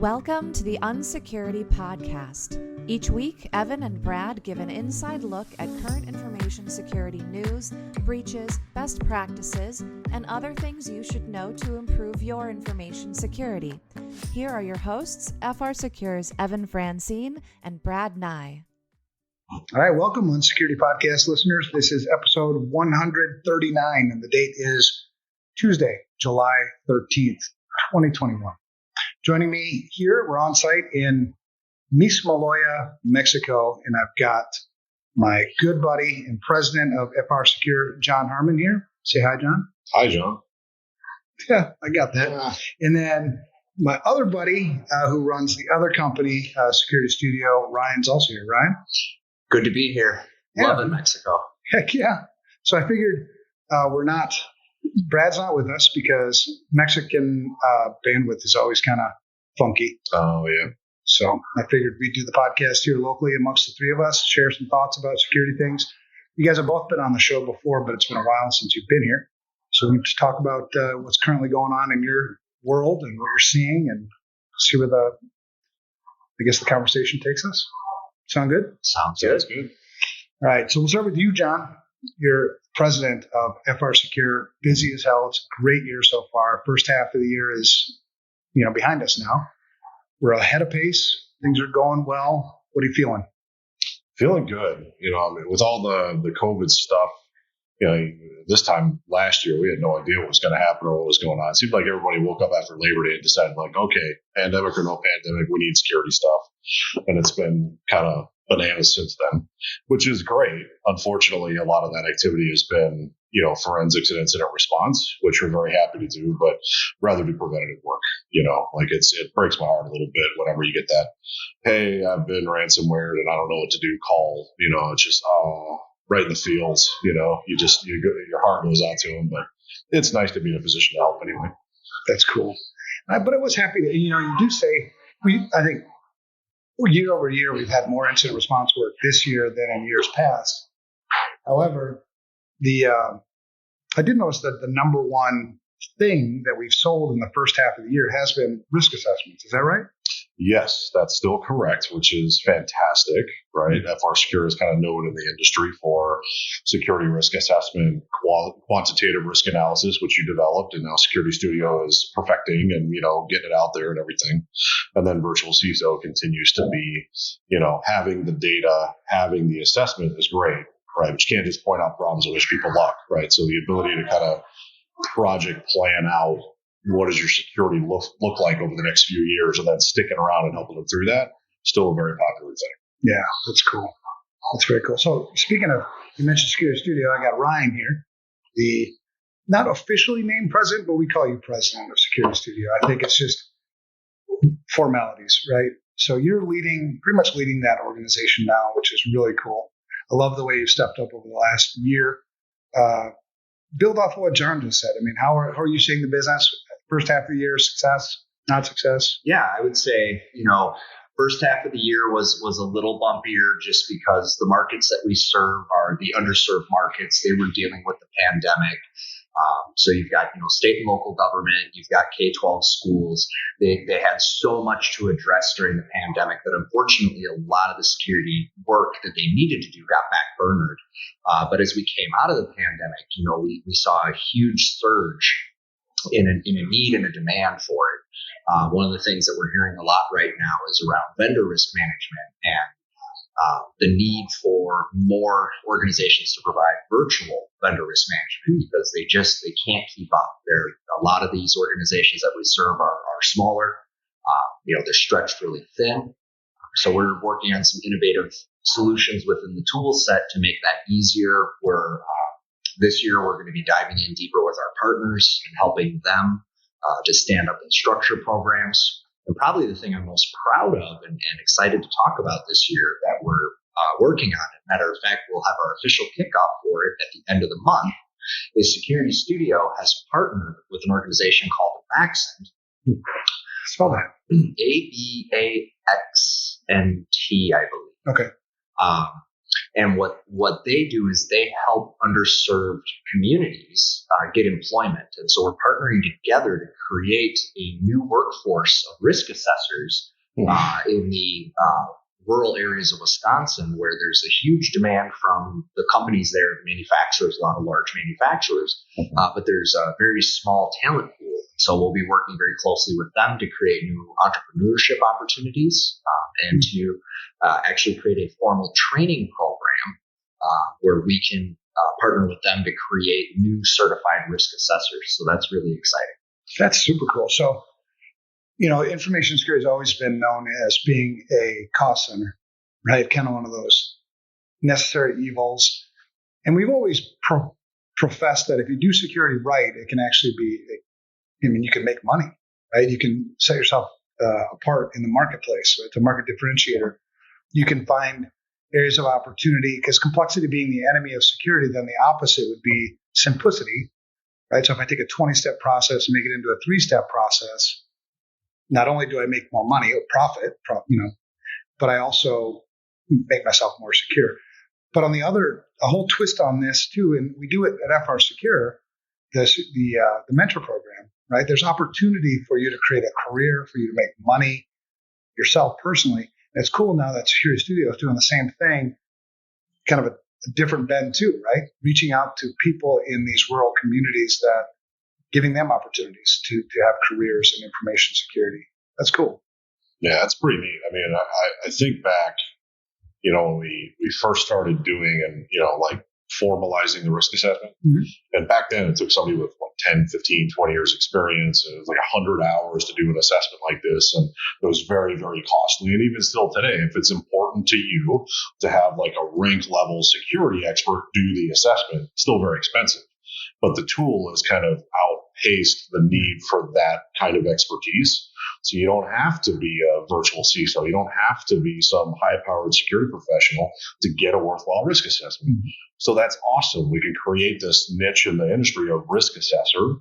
Welcome to the UNSECURITY podcast. Each week, Evan and Brad give an inside look at current information security news, breaches, best practices, and other things you should know to improve your information security. Here are your hosts, FRSecure's Evan Francine and Brad Nye. All right, welcome UNSECURITY podcast listeners. This is episode 139, and the date is Tuesday, July 13th, 2021. Joining me here, we're on site in Mismaloya, Mexico, and I've got my good buddy and president of FRSecure, John Harmon here. Say hi, John. Hi, John. Yeah, I got that. Yeah. And then my other buddy who runs the other company, SecurityStudio, Ryan's also here. Ryan? Good to be here. Yeah. Loving Mexico. Heck yeah. So I figured Brad's not with us because Mexican bandwidth is always kind of funky. Oh, yeah. So I figured we'd do the podcast here locally amongst the three of us, share some thoughts about security things. You guys have both been on the show before, but it's been a while since you've been here. So we can just talk about what's currently going on in your world and what you're seeing and see where the conversation takes us. Sound good? Sounds Good. All right. So we'll start with you, John. You're president of FRSecure. Busy as hell. It's a great year so far. First half of the year is, behind us now. We're ahead of pace. Things are going well. What are you feeling? Feeling good. With all the COVID stuff, this time last year, we had no idea what was going to happen or what was going on. It seemed like everybody woke up after Labor Day and decided, okay, pandemic or no pandemic, we need security stuff. And it's been kind of bananas since then, which is great. Unfortunately, a lot of that activity has been, forensics and incident response, which we're very happy to do, but rather do preventative work. It breaks my heart a little bit whenever you get that, hey, I've been ransomware and I don't know what to do call, it's just, right in the fields, your heart goes out to them, but it's nice to be in a position to help anyway. That's cool. But I was happy that, you do say, I think year over year, we've had more incident response work this year than in years past. However, I did notice that the number one thing that we've sold in the first half of the year has been risk assessments. Is that right? Yes, that's still correct, which is fantastic, right? FRSecure is kind of known in the industry for security risk assessment, quantitative risk analysis, which you developed, and now SecurityStudio is perfecting and, getting it out there and everything. And then virtual CISO continues to be, having the data, having the assessment is great, right? But you can't just point out problems and wish people luck, right? So the ability to kind of project plan out what does your security look like over the next few years, and then sticking around and helping them through that, still a very popular thing. Yeah, that's cool. That's very cool. So speaking of, you mentioned SecurityStudio, I got Ryan here, the not officially named president, but we call you president of SecurityStudio. I think it's just formalities, right? So you're pretty much leading that organization now, which is really cool. I love the way you've stepped up over the last year. Build off of what John just said. How are you seeing the business? First half of the year, success, not success? Yeah, I would say, first half of the year was a little bumpier just because the markets that we serve are the underserved markets. They were dealing with the pandemic. So you've got, state and local government, you've got K-12 schools. They had so much to address during the pandemic that unfortunately a lot of the security work that they needed to do got backburnered. But as we came out of the pandemic, we saw a huge surge in a need and a demand for it. One of the things that we're hearing a lot right now is around vendor risk management and the need for more organizations to provide virtual vendor risk management because they can't keep up. A lot of these organizations that we serve are smaller. They're stretched really thin. So we're working on some innovative solutions within the tool set to make that easier. This year, we're going to be diving in deeper with our partners and helping them to stand up and structure programs. And probably the thing I'm most proud of and excited to talk about this year that we're working on, as a matter of fact, we'll have our official kickoff for it at the end of the month, is SecurityStudio has partnered with an organization called Vaccent. Spell that. ABAXNT, I believe. Okay. And what they do is they help underserved communities get employment. And so we're partnering together to create a new workforce of risk assessors in the rural areas of Wisconsin, where there's a huge demand from the companies there, manufacturers, a lot of large manufacturers, but there's a very small talent pool. So we'll be working very closely with them to create new entrepreneurship opportunities and to actually create a formal training program where we can partner with them to create new certified risk assessors. So that's really exciting. That's super cool. So, information security has always been known as being a cost center, right? Kind of one of those necessary evils. And we've always professed that if you do security right, it can actually be, you can make money, right? You can set yourself apart in the marketplace. So it's a market differentiator. You can find areas of opportunity, because complexity being the enemy of security, then the opposite would be simplicity, right? So if I take a 20-step process and make it into a 3-step process, not only do I make more money or profit, but I also make myself more secure. But on the other, a whole twist on this too, and we do it at FRSecure, the mentor program, right? There's opportunity for you to create a career, for you to make money yourself personally. And it's cool now that SecurityStudio is doing the same thing, kind of a different bend too, right? Reaching out to people in these rural communities, that giving them opportunities to have careers in information security. That's cool. Yeah, that's pretty neat. I mean, I think back, when we first started doing and, formalizing the risk assessment. Mm-hmm. And back then it took somebody with 10, 15, 20 years experience. And it was like 100 hours to do an assessment like this. And it was very, very costly. And even still today, if it's important to you to have like a rank level security expert do the assessment, it's still very expensive. But the tool has kind of outpaced the need for that kind of expertise. So you don't have to be a virtual CISO. You don't have to be some high-powered security professional to get a worthwhile risk assessment. Mm-hmm. So that's awesome. We can create this niche in the industry of risk assessor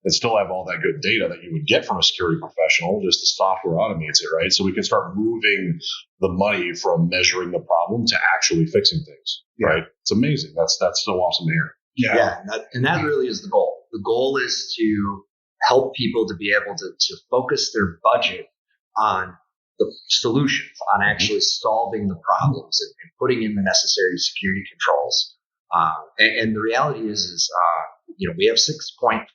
and still have all that good data that you would get from a security professional. Just the software automates it, right? So we can start moving the money from measuring the problem to actually fixing things, right? It's amazing. That's so awesome to hear. Yeah, and that really is the goal. The goal is to help people to be able to focus their budget on the solutions, on actually solving the problems and putting in the necessary security controls. And the reality is we have 6.5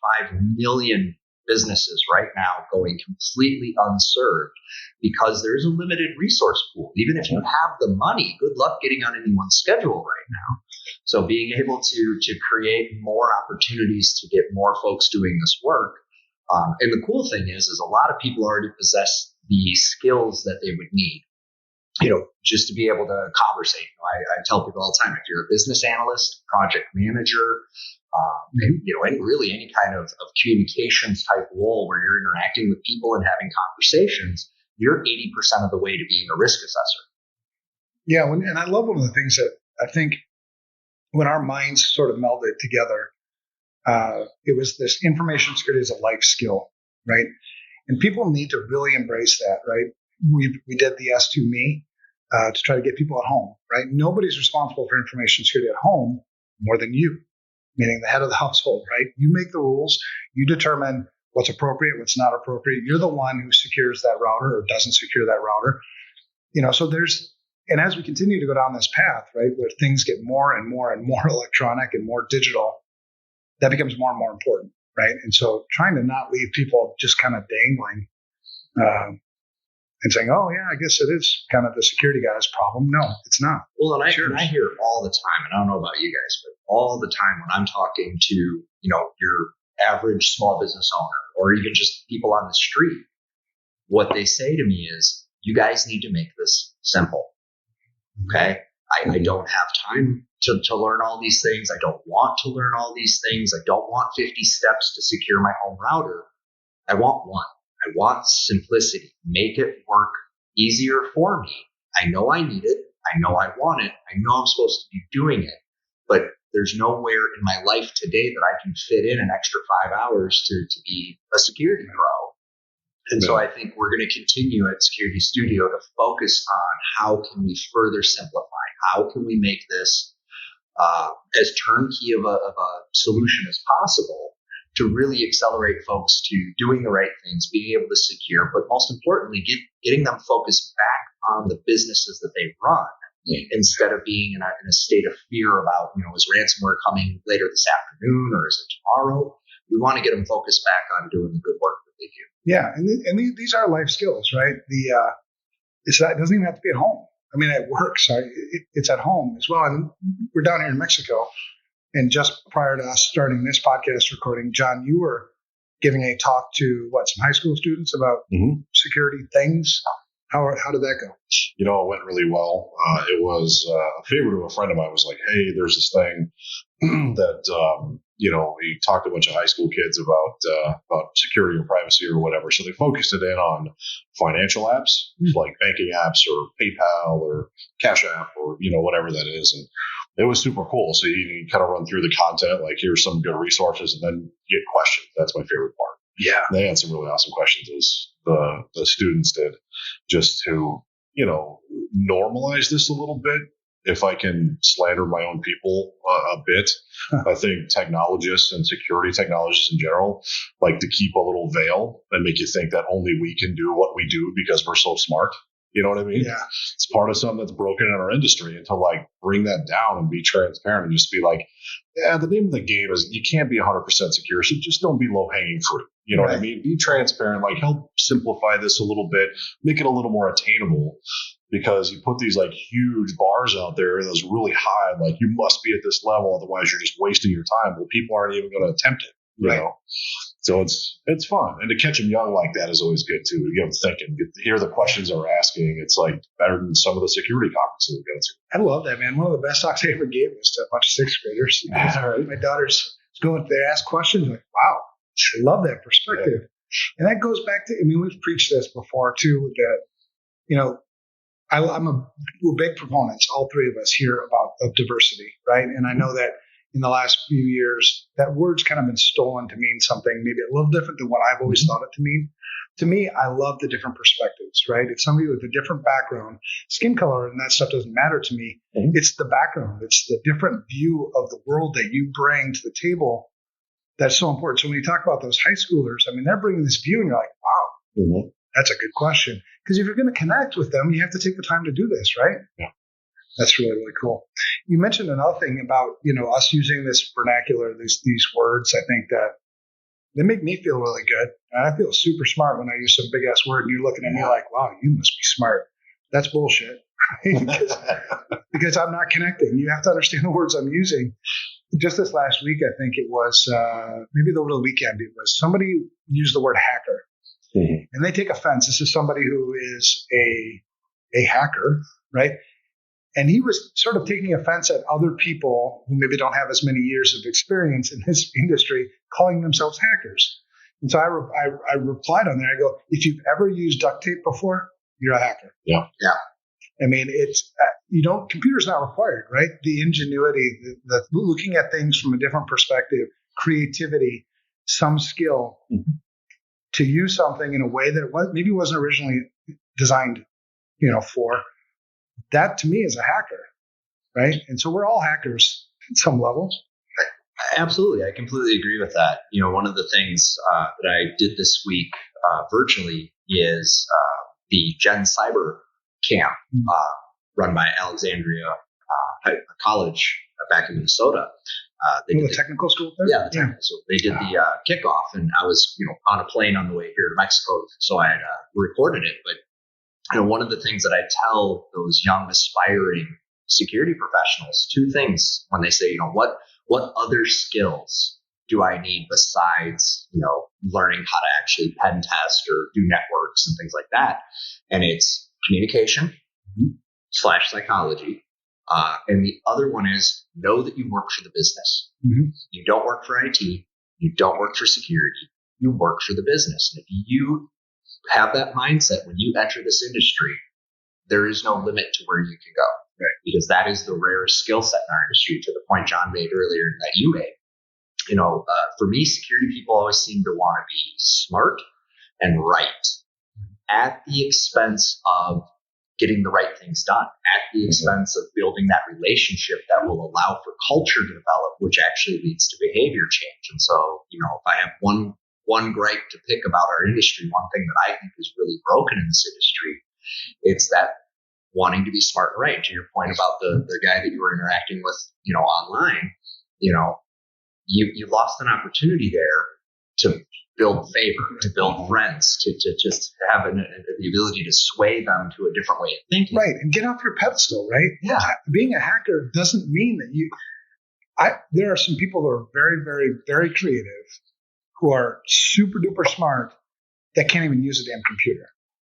million businesses right now going completely unserved because there's a limited resource pool. Even if you have the money, good luck getting on anyone's schedule right now. So being able to create more opportunities to get more folks doing this work. And the cool thing is a lot of people already possess the skills that they would need, just to be able to conversate. I tell people all the time, if you're a business analyst, project manager, and really any kind of communications type role where you're interacting with people and having conversations, you're 80% of the way to being a risk assessor. Yeah. And I love one of the things that I think when our minds sort of melded together, it was this information security is a life skill, right? And people need to really embrace that, right? We did the S2Me to try to get people at home, right? Nobody's responsible for information security at home more than you, meaning the head of the household, right? You make the rules. You determine what's appropriate, what's not appropriate. You're the one who secures that router or doesn't secure that router. So and as we continue to go down this path, right, where things get more and more and more electronic and more digital, that becomes more and more important, right? And so trying to not leave people just kind of dangling and saying, oh, yeah, I guess it is kind of the security guy's problem. No, it's not. Well, and I hear all the time, and I don't know about you guys, but all the time when I'm talking to, your average small business owner or even just people on the street, what they say to me is, you guys need to make this simple. Okay. I don't have time to learn all these things. I don't want to learn all these things. I don't want 50 steps to secure my home router. I want one. I want simplicity. Make it work easier for me. I know I need it. I know I want it. I know I'm supposed to be doing it. But there's nowhere in my life today that I can fit in an extra 5 hours to be a security pro. And so I think we're going to continue at SecurityStudio to focus on how can we further simplify, how can we make this as turnkey of a solution as possible to really accelerate folks to doing the right things, being able to secure, but most importantly, getting them focused back on the businesses that they run instead of being in a state of fear about, is ransomware coming later this afternoon or is it tomorrow? We want to get them focused back on doing the good work that they do. Yeah, and these are life skills, right? It doesn't even have to be at home. I mean, at work, sorry, it's at home as well. And we're down here in Mexico. And just prior to us starting this podcast recording, John, you were giving a talk to some high school students about security things. How did that go? It went really well. It was a favorite of a friend of mine was like, hey, there's this thing that, he talked to a bunch of high school kids about security or privacy or whatever. So they focused it in on financial apps, like banking apps or PayPal or Cash App or, whatever that is. And it was super cool. So you kind of run through the content, like here's some good resources and then get questions. That's my favorite part. Yeah. They had some really awesome questions as the students did, just to, normalize this a little bit. If I can slander my own people a bit, I think technologists and security technologists in general like to keep a little veil and make you think that only we can do what we do because we're so smart. You know what I mean? Yeah. It's part of something that's broken in our industry, and to like bring that down and be transparent and just be like, yeah, the name of the game is you can't be 100% secure. So just don't be low hanging fruit. You know what I mean? Be transparent, like help simplify this a little bit, make it a little more attainable, because you put these like huge bars out there that's really high. Like you must be at this level. Otherwise you're just wasting your time. Well, people aren't even going to attempt it, you know? So it's fun. And to catch them young like that is always good too. You get them thinking, get to hear the questions they're asking. It's like better than some of the security conferences we go to. I love that, man. One of the best talks I ever gave was to a bunch of sixth graders. My daughter's going, they ask questions like, wow, I love that perspective. Yeah. And that goes back to, we've preached this before too, that, we're big proponents, all three of us here, of diversity, right? And I know that in the last few years, that word's kind of been stolen to mean something maybe a little different than what I've always thought it to mean. To me, I love the different perspectives, right? If somebody with a different background, skin color and that stuff doesn't matter to me. It's the background. It's the different view of the world that you bring to the table that's so important. So when you talk about those high schoolers, they're bringing this view and you're like, wow, that's a good question. Because if you're going to connect with them, you have to take the time to do this, right? Yeah. That's really, really cool. You mentioned another thing about, us using this vernacular, these words. I think that they make me feel really good. And I feel super smart when I use some big ass word and you're looking at me like, wow, you must be smart. That's bullshit. because I'm not connecting. You have to understand the words I'm using. Just this last week, I think it was, maybe over the weekend, it was somebody used the word hacker. And they take offense. This is somebody who is a hacker, right? And he was sort of taking offense at other people who maybe don't have as many years of experience in this industry calling themselves hackers. And so I replied on there. I go, if you've ever used duct tape before, you're a hacker. Yeah. It's, computer's not required, right? The ingenuity, the looking at things from a different perspective, creativity, some skill to use something in a way that maybe wasn't originally designed, for. That to me is a hacker, right? And so we're all hackers at some level. Absolutely. I completely agree with that. One of the things that I did this week virtually is the Gen Cyber Camp run by Alexandria College back in Minnesota. They did the technical school there? Yeah, the technical school. They did the kickoff, and I was on a plane on the way here to Mexico, so I had recorded it. But one of the things that I tell those young aspiring security professionals, two things when they say, what other skills do I need besides, learning how to actually pen test or do networks and things like that? And it's communication / psychology. And the other one is know that you work for the business. You don't work for IT. You don't work for security. You work for the business. And if you have that mindset when you enter this industry, there is no limit to where you can go, right? Because that is the rarest skill set in our industry, to the point John made earlier that you made. For me, security people always seem to want to be smart and right at the expense of getting the right things done at the expense of building that relationship that will allow for culture to develop, which actually leads to behavior change. And so, if I have one gripe to pick about our industry, one thing that I think is really broken in this industry, it's that wanting to be smart and right. To your point about the guy that you were interacting with, online, you lost an opportunity there to build favor, to build friends, to just have the ability to sway them to a different way of thinking. Right. And get off your pedestal, right? Yeah. Being a hacker doesn't mean that there are some people who are very, very, very creative, who are super duper smart, that can't even use a damn computer.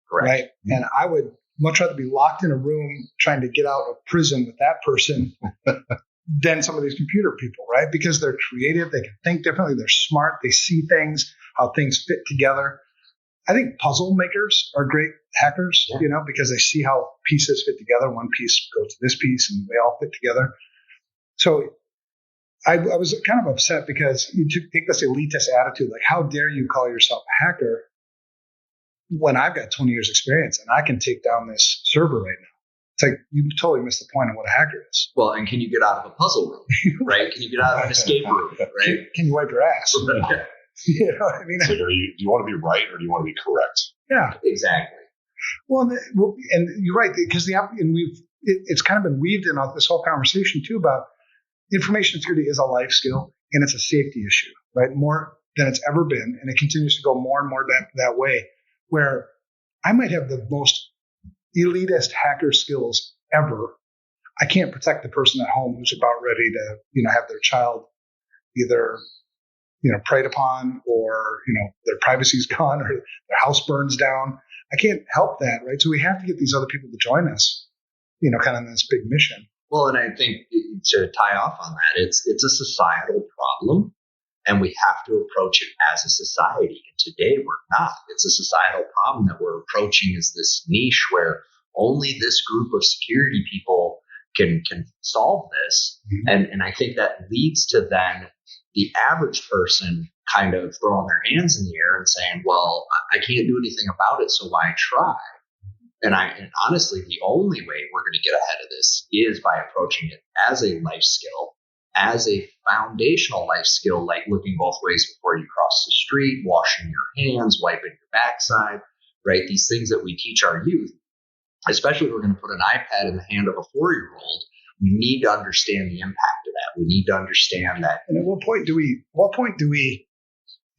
Correct. Right. And I would much rather be locked in a room trying to get out of prison with that person than some of these computer people, right? Because they're creative, they can think differently, they're smart, they see things, how things fit together. I think puzzle makers are great hackers, because they see how pieces fit together. One piece goes to this piece and they all fit together. So I was kind of upset because you take this elitist attitude, like, how dare you call yourself a hacker when I've got 20 years experience and I can take down this server right now. It's like, you totally missed the point of what a hacker is. Well, and can you get out of a puzzle room, right? Can you get out of an escape room, right? Can you wipe your ass? You know what I mean? So do you want to be right or do you want to be correct? Yeah, exactly. Well, and you're right, because it's kind of been weaved in this whole conversation too about information security is a life skill and it's a safety issue, right? More than it's ever been, and it continues to go more and more that way. Where I might have the most elitist hacker skills ever, I can't protect the person at home who's about ready to, have their child either, preyed upon, or, their privacy's gone, or their house burns down. I can't help that, right? So we have to get these other people to join us, kind of in this big mission. Well, and I think to tie off on that, it's a societal problem, and we have to approach it as a society. And today we're not. It's a societal problem that we're approaching as this niche where only this group of security people can solve this. Mm-hmm. And I think that leads to then the average person kind of throwing their hands in the air and saying, well, I can't do anything about it, so why try? And honestly, the only way we're going to get ahead of this is by approaching it as a life skill, as a foundational life skill, like looking both ways before you cross the street, washing your hands, wiping your backside, right? These things that we teach our youth, especially if we're going to put an iPad in the hand of a 4-year-old, we need to understand the impact of that. We need to understand that. And at what point do we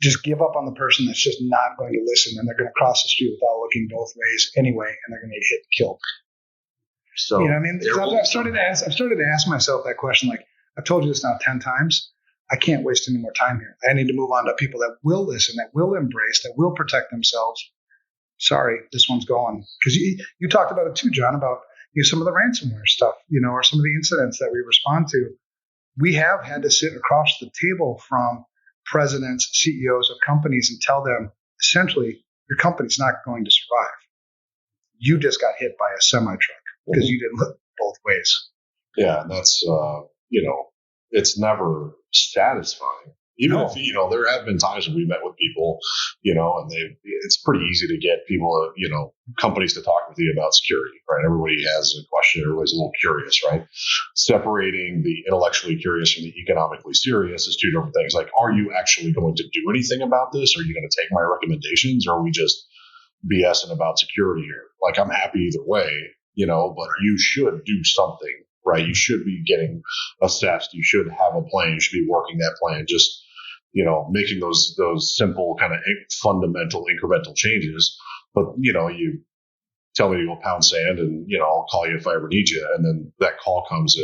just give up on the person that's just not going to listen, and they're going to cross the street without looking both ways anyway, and they're going to get hit and killed? So, I've started to ask myself that question. Like, I've told you this now 10 times. I can't waste any more time here. I need to move on to people that will listen, that will embrace, that will protect themselves. Sorry, this one's gone. Because you talked about it too, John, about some of the ransomware stuff, or some of the incidents that we respond to. We have had to sit across the table from presidents, CEOs of companies, and tell them, essentially, your company's not going to survive. You just got hit by a semi-truck because you didn't look both ways. Yeah, and that's, it's never satisfying. Even if, there have been times when we met with people, and it's pretty easy to get people, companies to talk with you about security, right? Everybody has a question. Everybody's a little curious, right? Separating the intellectually curious from the economically serious is two different things. Like, are you actually going to do anything about this? Are you going to take my recommendations, or are we just BSing about security here? Like, I'm happy either way, but you should do something, right? You should be getting assessed. You should have a plan. You should be working that plan. Just, making those simple kind of fundamental incremental changes. But, you tell me to go pound sand and, I'll call you if I ever need you. And then that call comes,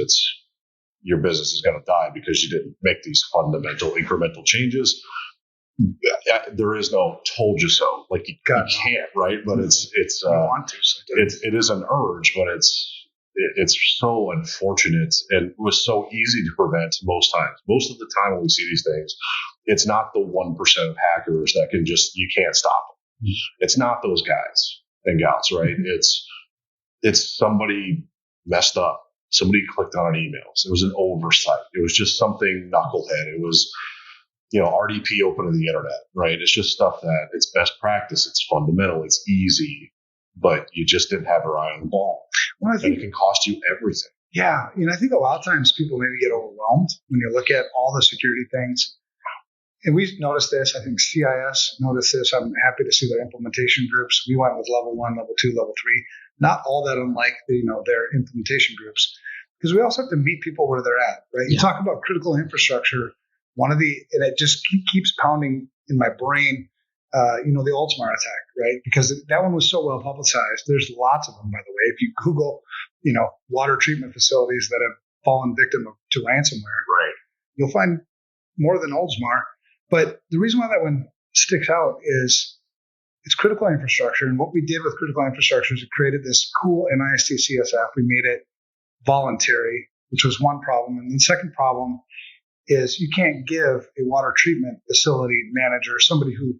your business is going to die because you didn't make these fundamental incremental changes. There is no told you so. Like, you can't, right? But you want to. It is an urge, but it's so unfortunate, and it was so easy to prevent most times. Most of the time when we see these things, it's not the 1% of hackers that you can't stop them. It's not those guys and gals, right? It's somebody messed up. Somebody clicked on an email. It was an oversight. It was just something knucklehead. It was, RDP open to the internet, right? It's just stuff that it's best practice. It's fundamental. It's easy. but you just didn't have your eye on the ball. Well, I think and it can cost you everything. Yeah. I think a lot of times people maybe get overwhelmed when you look at all the security things. And we noticed this. I think CIS noticed this. I'm happy to see their implementation groups. We went with level 1, level 2, level 3. Not all that unlike their implementation groups, because we also have to meet people where they're at, right? You talk about critical infrastructure. And it just keeps pounding in my brain. The Oldsmar attack, right? Because that one was so well publicized. There's lots of them, by the way. If you Google, water treatment facilities that have fallen victim to ransomware, right, you'll find more than Oldsmar. But the reason why that one sticks out is it's critical infrastructure. And what we did with critical infrastructure is it created this cool NIST CSF. We made it voluntary, which was one problem. And the second problem is you can't give a water treatment facility manager, somebody who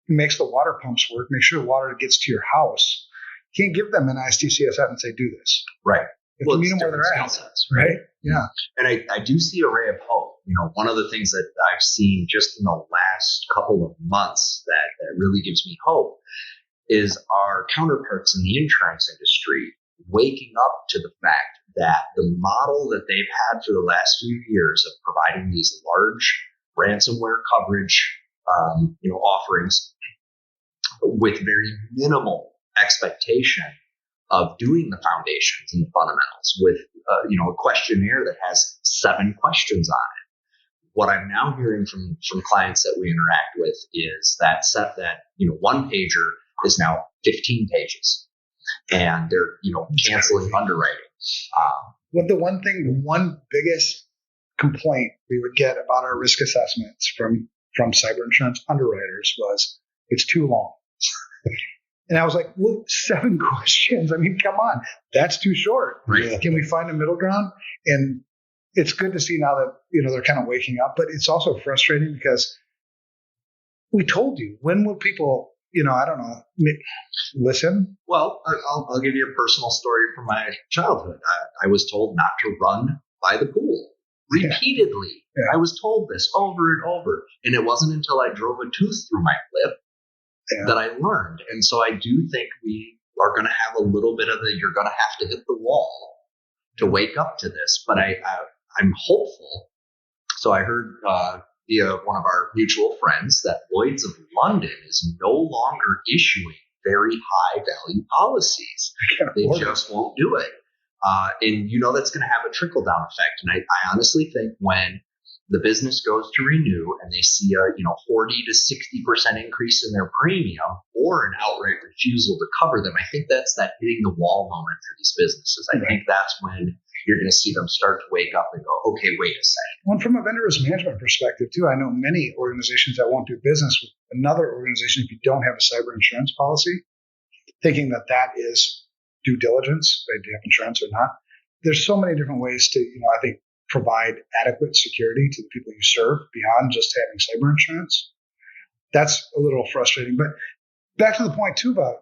makes the water pumps work, make sure the water gets to your house. You can't give them an NIST CSF and say, do this. Right. You meet them where they're at. Sets, right? Yeah. And I do see a ray of hope. One of the things that I've seen just in the last couple of months that really gives me hope is our counterparts in the insurance industry waking up to the fact that the model that they've had for the last few years of providing these large ransomware coverage offerings with very minimal expectation of doing the foundations and the fundamentals with a questionnaire that has 7 questions on it. What I'm now hearing from clients that we interact with is that one pager is now 15 pages, and they're canceling underwriting. The one biggest complaint we would get about our risk assessments from cyber insurance underwriters was it's too long. And I was like, well, 7 questions. I mean, come on, that's too short. Right. Can we find a middle ground? And it's good to see now that, they're kind of waking up, but it's also frustrating because we told you. When will people, I don't know, listen? Well, I'll give you a personal story from my childhood. I was told not to run by the pool repeatedly. Yeah. I was told this over and over. And it wasn't until I drove a tooth through my lip that I learned. And so I do think we are going to have a little bit of you're going to have to hit the wall to wake up to this. But I'm hopeful. So I heard via one of our mutual friends that Lloyd's of London is no longer issuing very high value policies. They just won't do it. And that's going to have a trickle down effect. And I honestly think when the business goes to renew and they see a 40 to 60% increase in their premium or an outright refusal to cover them, I think that's that hitting the wall moment for these businesses. I think that's when you're going to see them start to wake up and go, okay, wait a second. Well, from a vendor risk management perspective too, I know many organizations that won't do business with another organization if you don't have a cyber insurance policy, thinking that is due diligence, right? Do you have insurance or not? There's so many different ways to, I think, provide adequate security to the people you serve beyond just having cyber insurance. That's a little frustrating. But back to the point too about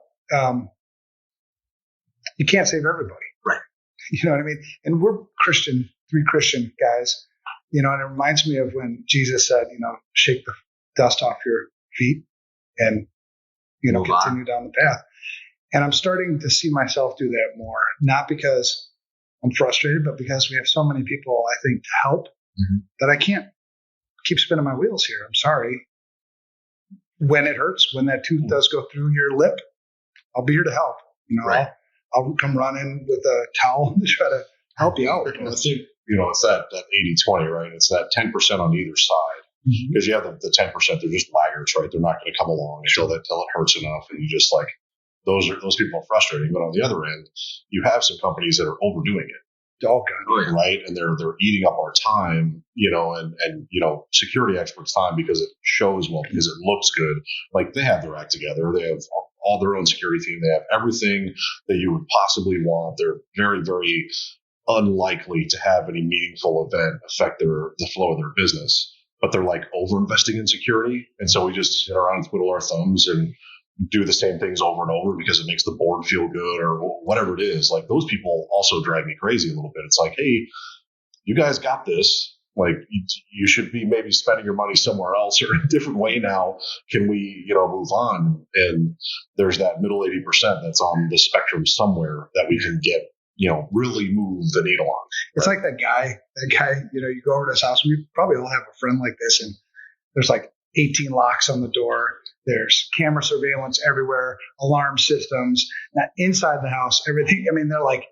you can't save everybody. Right. You know what I mean? And we're Christian, 3 Christian guys, and it reminds me of when Jesus said, shake the dust off your feet and, continue down the path. And I'm starting to see myself do that more, not because I'm frustrated, but because we have so many people, I think, to help that I can't keep spinning my wheels here. I'm sorry. When it hurts, when that tooth does go through your lip, I'll be here to help. Right. I'll come running with a towel to try to help you out. And I think, it's that 80-20, right? It's that 10% on either side. Because you have the 10%, they're just laggards, right? They're not going to come along until it hurts enough. And you just those people are frustrating. But on the other end, you have some companies that are overdoing it. Right. And they're eating up our time, and security experts' time because it shows well, because it looks good. Like they have their act together. They have all their own security team. They have everything that you would possibly want. They're very, very unlikely to have any meaningful event affect the flow of their business. But they're over investing in security. And so we just sit around and twiddle our thumbs and do the same things over and over because it makes the board feel good or whatever it is. Those people also drive me crazy a little bit. It's hey, you guys got this. Like you should be maybe spending your money somewhere else or a different way now. Can we, move on? And there's that middle 80% that's on the spectrum somewhere that we can get, really move the needle on. It's like that guy, you go over to his house. We probably all have a friend like this, and there's like 18 locks on the door. There's camera surveillance everywhere, alarm systems, not inside the house, everything. I mean, they're like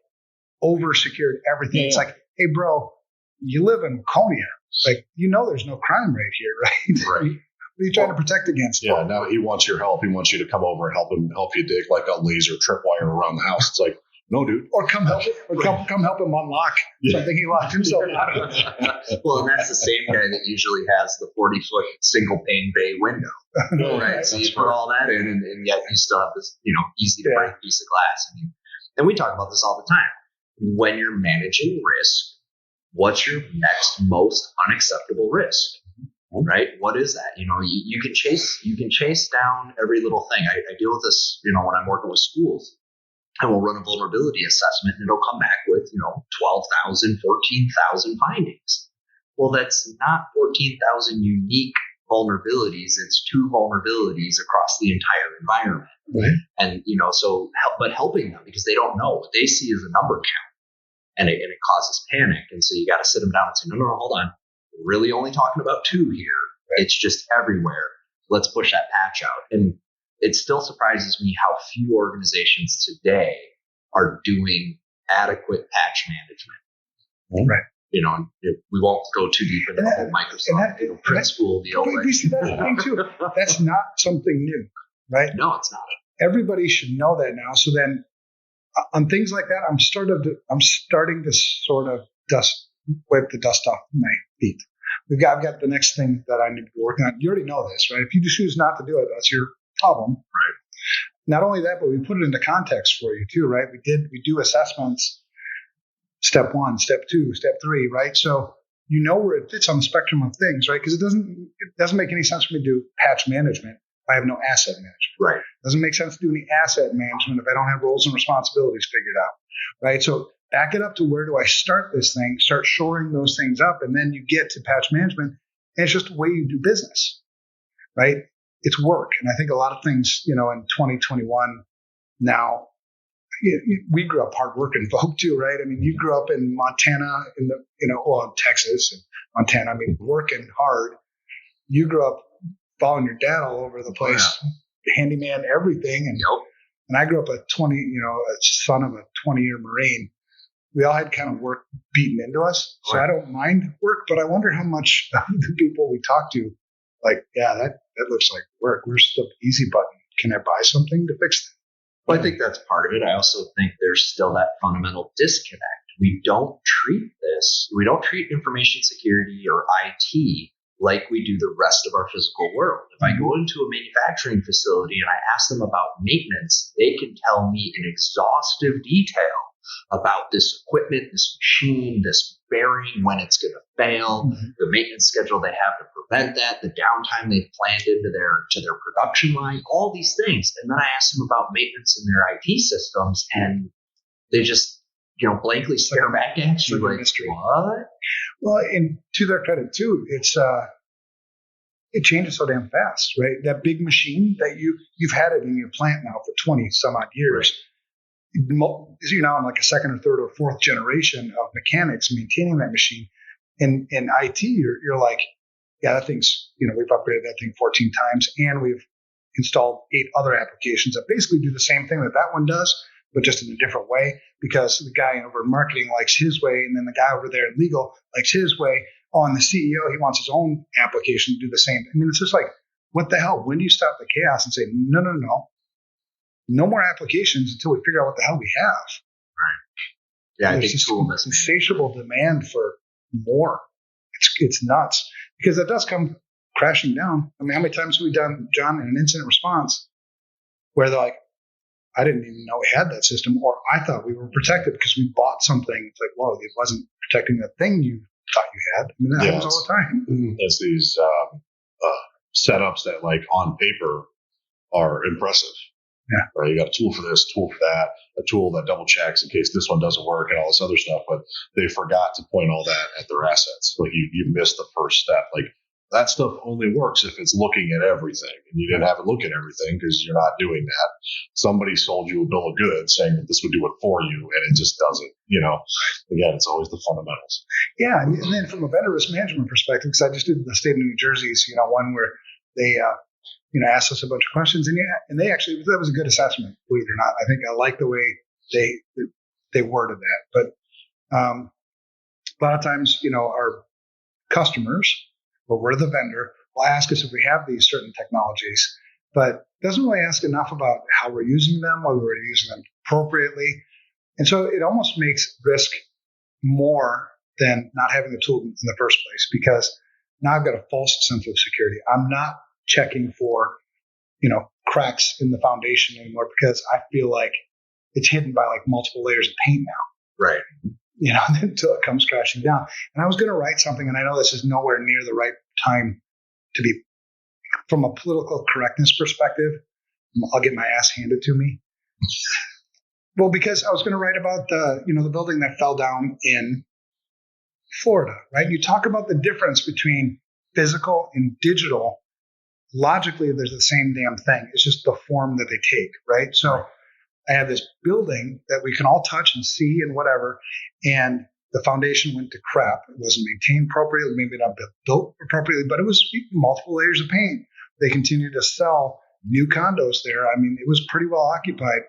over secured everything. Yeah. It's like, hey, bro, you live in Konya. Like, there's no crime rate here, right? Right. What are you trying to protect against? Yeah, now he wants your help. He wants you to come over and help you dig like a laser tripwire around the house. It's like, no, dude. Or come help him unlock something he locked himself out of. Well, and that's the same guy that usually has the 40-foot single pane bay window, right? So you put all that in, and yet you still have this, easy to break piece of glass. And we talk about this all the time. When you're managing risk, what's your next most unacceptable risk? Right? What is that? You can chase down every little thing. I deal with this, when I'm working with schools. And we'll run a vulnerability assessment, and it'll come back with, 12,000, 14,000 findings. Well, that's not 14,000 unique vulnerabilities. It's 2 vulnerabilities across the entire environment. Right. And, but helping them, because they don't know. What they see is a number count, and it causes panic. And so you got to sit them down and say, no, hold on. We're really only talking about 2 here. Right. It's just everywhere. Let's push that patch out. And it still surprises me how few organizations today are doing adequate patch management. Right. We won't go too deep into the whole Microsoft print school deal. We see that's the thing too. That's not something new, right? No, it's not. Everybody should know that now. So then, on things like that, I'm starting to sort of wipe the dust off my feet. I've got the next thing that I need to be working on. You already know this, right? If you choose not to do it, that's your problem. Right. Not only that, but we put it into context for you too, right? We do assessments, step 1, step 2, step 3, right? So where it fits on the spectrum of things, right? Because it doesn't make any sense for me to do patch management if I have no asset management. Right. It doesn't make sense to do any asset management if I don't have roles and responsibilities figured out, right? So back it up to where do I start this thing, start shoring those things up, and then you get to patch management, and it's just the way you do business, right? It's work. And I think a lot of things, in 2021 now, we grew up hardworking folk too, right? I mean, you grew up in Montana, Texas and Montana. I mean, working hard. You grew up following your dad all over the place, handyman, everything. And I grew up a son of a 20-year Marine. We all had kind of work beaten into us. So I don't mind work, but I wonder how much the people we talk to, like, that looks like work. Where's the easy button? Can I buy something to fix that? Well, I think that's part of it. I also think there's still that fundamental disconnect. We don't treat information security or IT like we do the rest of our physical world. If I go into a manufacturing facility and I ask them about maintenance, they can tell me in exhaustive detail about this equipment, this machine, this bearing, when it's going to fail, the maintenance schedule they have to prevent that, the downtime they've planned into their production line, all these things. And then I ask them about maintenance in their IT systems, and they just, blankly stare back at you like, what? Well, and to their credit too, it changes so damn fast, right? That big machine that you've had it in your plant now for 20 some odd years. I'm like a second or third or fourth generation of mechanics maintaining that machine. In IT, you're like, that thing's, we've upgraded that thing 14 times, and we've installed 8 other applications that basically do the same thing that one does, but just in a different way, because the guy over in marketing likes his way, and then the guy over there in legal likes his way. Oh, and the CEO, he wants his own application to do the same. I mean, it's just like, what the hell? When do you stop the chaos and say, no, no more applications until we figure out what the hell we have? Right. Yeah, there's this insatiable demand for more. It's nuts, because that does come crashing down. I mean, how many times have we done, John, in an incident response where they're like, I didn't even know we had that system, or I thought we were protected because we bought something. It's like, whoa, it wasn't protecting the thing you thought you had. I mean, that happens all the time. There's these setups that, like, on paper are impressive. Yeah. Right? You got a tool for this, tool for that, a tool that double checks in case this one doesn't work and all this other stuff. But they forgot to point all that at their assets. Like you missed the first step. Like that stuff only works if it's looking at everything, and you didn't have it look at everything because you're not doing that. Somebody sold you a bill of goods saying that this would do it for you, and it just doesn't. Again, it's always the fundamentals. Yeah, and then from a vendor risk management perspective, because I just did the state of New Jersey's, one where they, asked us a bunch of questions, and they actually, that was a good assessment, believe it or not. I think I like the way they worded that. But a lot of times, our customers, or we're the vendor, will ask us if we have these certain technologies, but doesn't really ask enough about how we're using them, whether we're using them appropriately. And so it almost makes risk more than not having the tool in the first place, because now I've got a false sense of security. I'm not checking for, cracks in the foundation anymore because I feel like it's hidden by like multiple layers of paint now. Right. Until it comes crashing down. And I was going to write something, and I know this is nowhere near the right time to be, from a political correctness perspective, I'll get my ass handed to me. Well, because I was going to write about the building that fell down in Florida, right? You talk about the difference between physical and digital. Logically, there's the same damn thing. It's just the form that they take, right? So I have this building that we can all touch and see and whatever, and the foundation went to crap. It wasn't maintained appropriately, maybe not built appropriately, but it was multiple layers of paint. They continued to sell new condos there. I mean, it was pretty well occupied,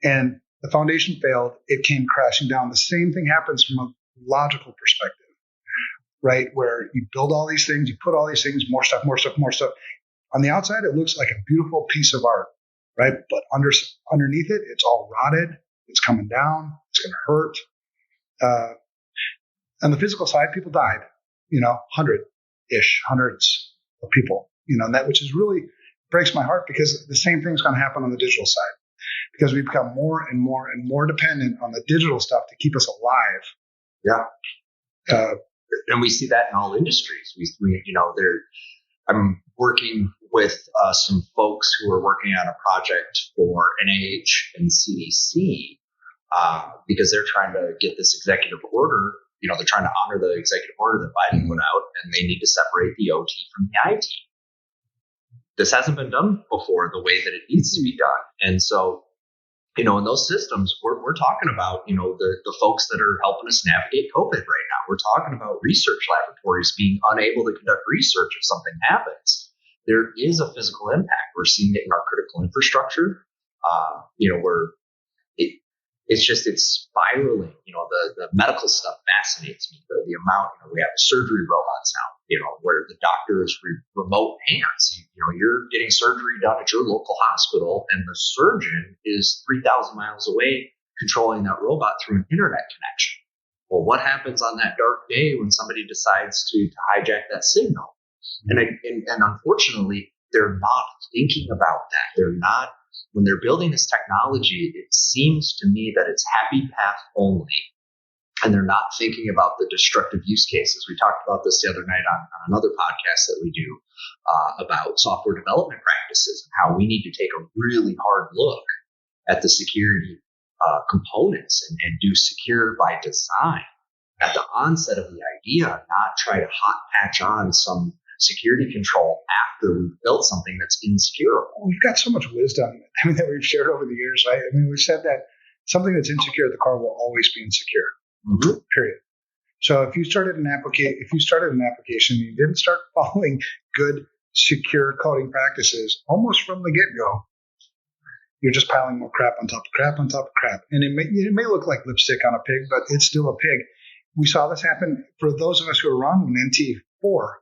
and the foundation failed. It came crashing down. The same thing happens from a logical perspective, right? Where you build all these things, you put all these things, more stuff. On the outside, it looks like a beautiful piece of art, right? But underneath it, it's all rotted. It's coming down. It's going to hurt. On the physical side, people died, hundreds of people, and that, which is really breaks my heart, because the same thing's going to happen on the digital side, because we've become more and more and more dependent on the digital stuff to keep us alive. Yeah. And we see that in all industries. I'm working with some folks who are working on a project for NIH and CDC because they're trying to get this executive order. They're trying to honor the executive order that Biden put out, and they need to separate the OT from the IT. This hasn't been done before the way that it needs to be done. And so, in those systems, we're talking about, the folks that are helping us navigate COVID right now. We're talking about research laboratories being unable to conduct research if something happens. There is a physical impact. We're seeing it in our critical infrastructure. Where it's spiraling. The medical stuff fascinates me. The amount, we have surgery robots now, where the doctor's remote hands. You're getting surgery done at your local hospital, and the surgeon is 3,000 miles away controlling that robot through an internet connection. Well, what happens on that dark day when somebody decides to hijack that signal? And unfortunately, they're not thinking about that. They're not. When they're building this technology, it seems to me that it's happy path only, and they're not thinking about the destructive use cases. We talked about this the other night on another podcast that we do about software development practices and how we need to take a really hard look at the security components and do secure by design at the onset of the idea, not try to hot patch on some security control after we've built something that's insecure. We've got so much wisdom that we've shared over the years, right? We've said that something that's insecure at the core will always be insecure, period. So if you started an application, and you didn't start following good, secure coding practices almost from the get-go, you're just piling more crap on top of crap on top of crap. And it may look like lipstick on a pig, but it's still a pig. We saw this happen for those of us who were around when NT4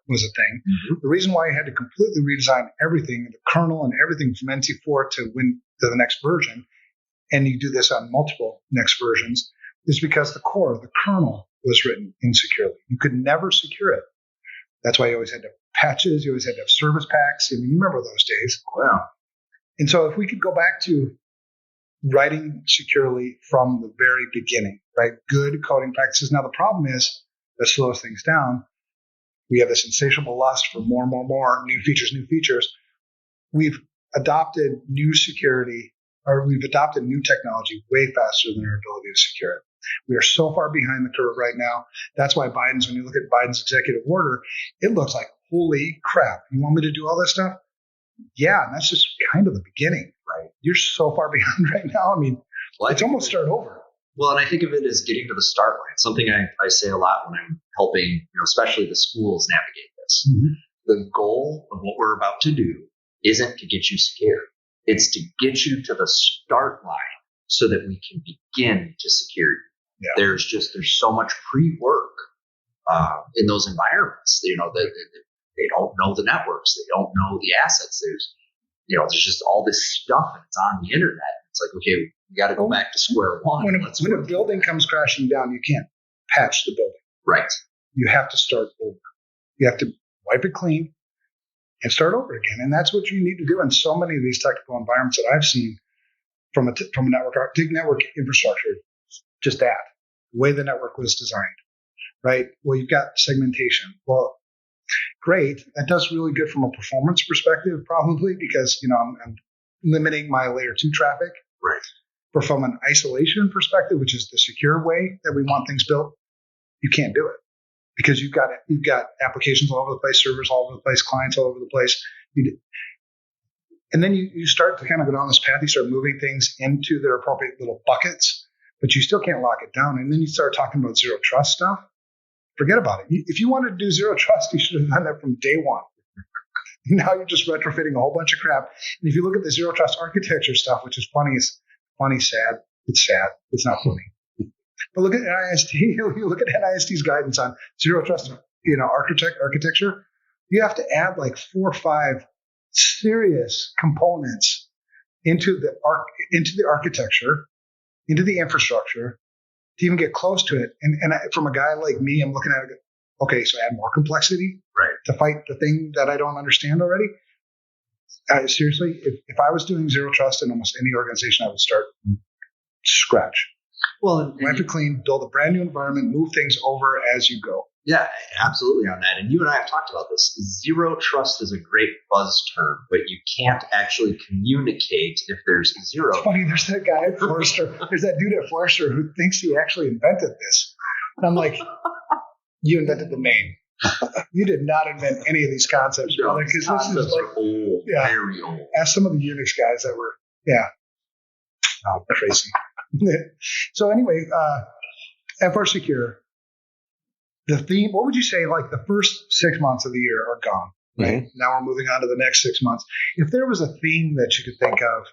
was a thing. The reason why I had to completely redesign everything, the kernel and everything from NT4 to the next version, and you do this on multiple next versions, is because the kernel was written insecurely. You could never secure it. That's why you always had to have patches. You always had to have service packs. You remember those days. Wow. And so if we could go back to writing securely from the very beginning, right? Good coding practices. Now, the problem is that slows things down. We have this insatiable lust for more, new features. We've adopted new security we've adopted new technology way faster than our ability to secure it. We are so far behind the curve right now. That's why when you look at Biden's executive order, it looks like, holy crap, you want me to do all this stuff? Yeah, and that's just kind of the beginning, right? You're so far behind right now. I mean, it's almost start over. Well, and I think of it as getting to the start line. Something I say a lot when I'm helping, especially the schools navigate this. Mm-hmm. The goal of what we're about to do isn't to get you scared. It's to get you to the start line so that we can begin to secure you. Yeah. There's so much pre-work in those environments. They don't know the networks. They don't know the assets. There's just all this stuff and it's on the internet. It's like, okay, we got to go back to square one. When a building comes crashing down, you can't patch the building. Right. You have to start over. You have to wipe it clean and start over again. And that's what you need to do in so many of these technical environments that I've seen from a network infrastructure. Just that, the way the network was designed, right? Well, you've got segmentation. Well, great. That does really good from a performance perspective, probably, because, I'm limiting my layer 2 traffic. Right. But from an isolation perspective, which is the secure way that we want things built, you can't do it because you've got applications all over the place, servers all over the place, clients all over the place. And then you start to kind of go down this path. You start moving things into their appropriate little buckets, but you still can't lock it down. And then you start talking about zero trust stuff. Forget about it. If you wanted to do zero trust, you should have done that from day one. Now you're just retrofitting a whole bunch of crap. And if you look at the zero trust architecture stuff, which is funny, sad. It's sad. It's not funny. But look at NIST. You look at NIST's guidance on zero trust, architecture. You have to add like 4 or 5 serious components into the architecture, into the infrastructure, to even get close to it. And from a guy like me, I'm looking at it. Okay, so add more complexity, right, to fight the thing that I don't understand already. Seriously, if I was doing zero trust in almost any organization, I would start from scratch. Well, wipe it clean, build a brand new environment, move things over as you go. Yeah, absolutely on that. And you and I have talked about this. Zero trust is a great buzz term, but you can't actually communicate if there's zero. It's funny, there's that guy at Forrester. There's that dude at Forrester who thinks he actually invented this. And I'm like, you invented the name. You did not invent any of these concepts, brother. Because this is like old, very old. Ask some of the Unix guys that were, crazy. So anyway, FRSecure. The theme, what would you say, like the first 6 months of the year are gone, right? Mm-hmm. Now we're moving on to the next 6 months. If there was a theme that you could think of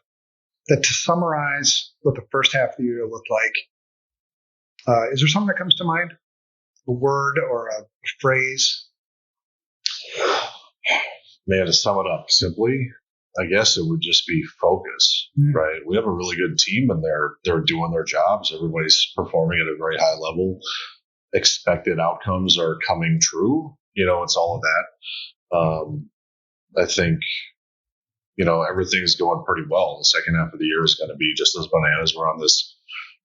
that to summarize what the first half of the year looked like, is there something that comes to mind? A word or a phrase? Man, to sum it up simply, I guess it would just be focus, right? We have a really good team and they're doing their jobs. Everybody's performing at a very high level. Expected outcomes are coming true. It's all of that. I think, everything's going pretty well. The second half of the year is going to be just as bananas. We're on this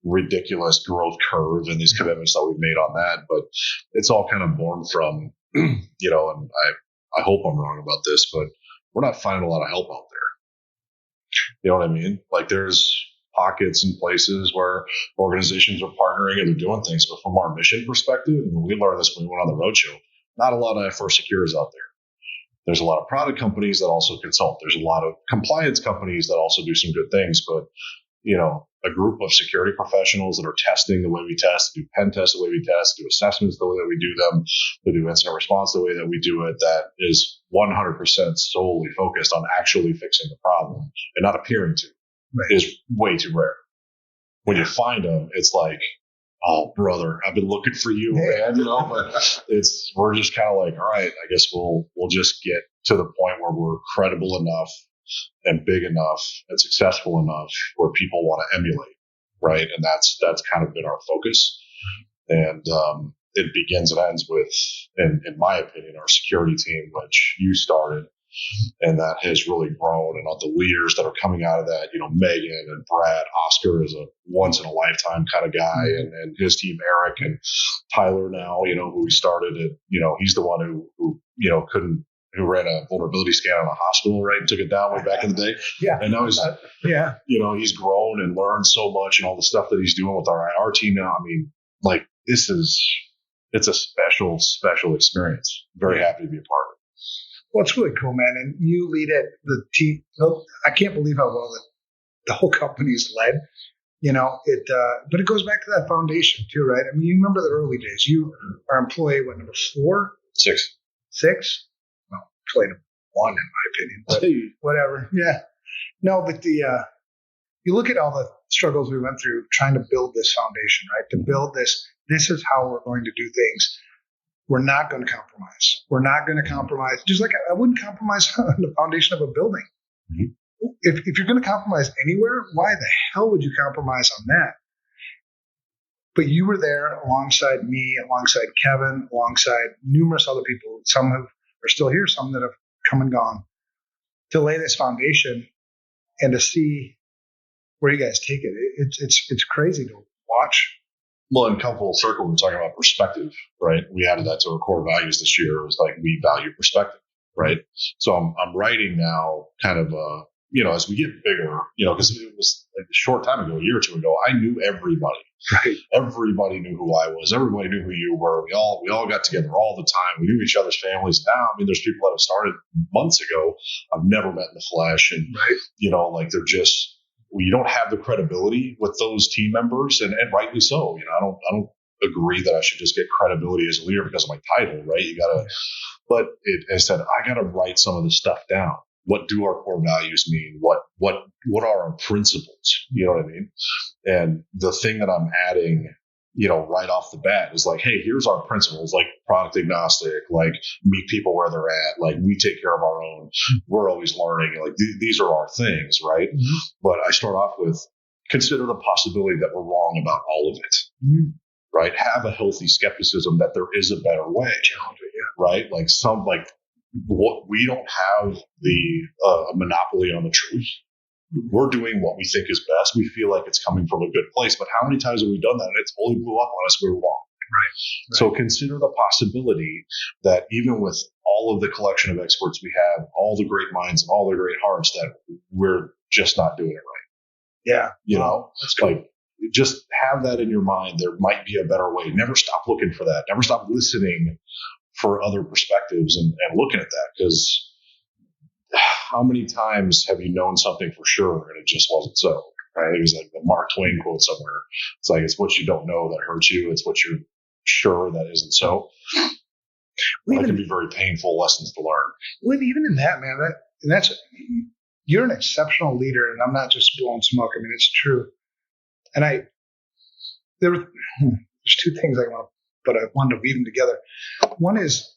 ridiculous growth curve and these commitments that we've made on that, but it's all kind of born from, and I hope I'm wrong about this, but we're not finding a lot of help out there. You know what I mean? Like there's pockets and places where organizations are partnering and they're doing things, but from our mission perspective, and we learned this when we went on the roadshow, not a lot of FRSecures out there. There's a lot of product companies that also consult. There's a lot of compliance companies that also do some good things, but a group of security professionals that are testing the way we test, do pen tests the way we test, do assessments the way that we do them, that do incident response the way that we do it, that is 100% solely focused on actually fixing the problem and not appearing to, is way too rare. When you find them, it's like, oh, brother, I've been looking for you, man. But we're just kind of like, all right, I guess we'll just get to the point where we're credible enough and big enough and successful enough where people want to emulate, right? And that's kind of been our focus. And it begins and ends with, in my opinion, our security team, which you started, and that has really grown. And all the leaders that are coming out of that, Megan and Brad, Oscar is a once in a lifetime kind of guy, and his team, Eric and Tyler now, who we started it, he's the one who couldn't who ran a vulnerability scan on a hospital, right? And took it down way back in the day. Yeah. And now he's, he's grown and learned so much, and all the stuff that he's doing with our IR team now. I mean, like, it's a special, special experience. Very happy to be a part of it. Well, it's really cool, man. And you lead it, the team. I can't believe how well the whole company is led. But it goes back to that foundation too, right? I mean, you remember the early days. You are employee, number 4? 6. 6? Well, employee number 1, in my opinion, but whatever. Yeah. No, but you look at all the struggles we went through trying to build this foundation, right? To build this is how we're going to do things. We're not going to compromise. We're not going to compromise. Just like I wouldn't compromise on the foundation of a building. Mm-hmm. If you're going to compromise anywhere, why the hell would you compromise on that? But you were there alongside me, alongside Kevin, alongside numerous other people. Some are still here, some that have come and gone, to lay this foundation and to see where you guys take it. It's crazy to watch. Well, in come full circle, we're talking about perspective, right? We added that to our core values this year. It was like, we value perspective, right? So I'm writing now kind of, as we get bigger, because it was like a short time ago, a year or two ago, I knew everybody. Right. Everybody knew who I was. Everybody knew who you were. We all got together all the time. We knew each other's families. Now, I mean, there's people that have started months ago I've never met in the flesh. And, like they're just, you don't have the credibility with those team members, and rightly so. I don't agree that I should just get credibility as a leader because of my title, right? You gotta, but I said, I gotta write some of this stuff down. What do our core values mean? What are our principles? You know what I mean? And the thing that I'm adding, right off the bat is like, hey, here's our principles, like product agnostic, like meet people where they're at, like we take care of our own. We're always learning. Like these are our things, right? Mm-hmm. But I start off with consider the possibility that we're wrong about all of it, right? Have a healthy skepticism that there is a better way, right? What we don't have the monopoly on the truth. We're doing what we think is best. We feel like it's coming from a good place, but how many times have we done that? And it's only blew up on us. We're wrong. Right. So consider the possibility that even with all of the collection of experts we have, all the great minds and all the great hearts, that we're just not doing it right. Yeah. That's cool. Like, just have that in your mind. There might be a better way. Never stop looking for that. Never stop listening for other perspectives and looking at that, because how many times have you known something for sure and it just wasn't so, right? It was like the Mark Twain quote somewhere. It's like, it's what you don't know that hurts you. It's what you're sure that isn't so. That can be very painful lessons to learn. Well, even in that, man, you're an exceptional leader, and I'm not just blowing smoke. I mean, it's true. And there's two things I want to, but I wanted to weave them together. One is,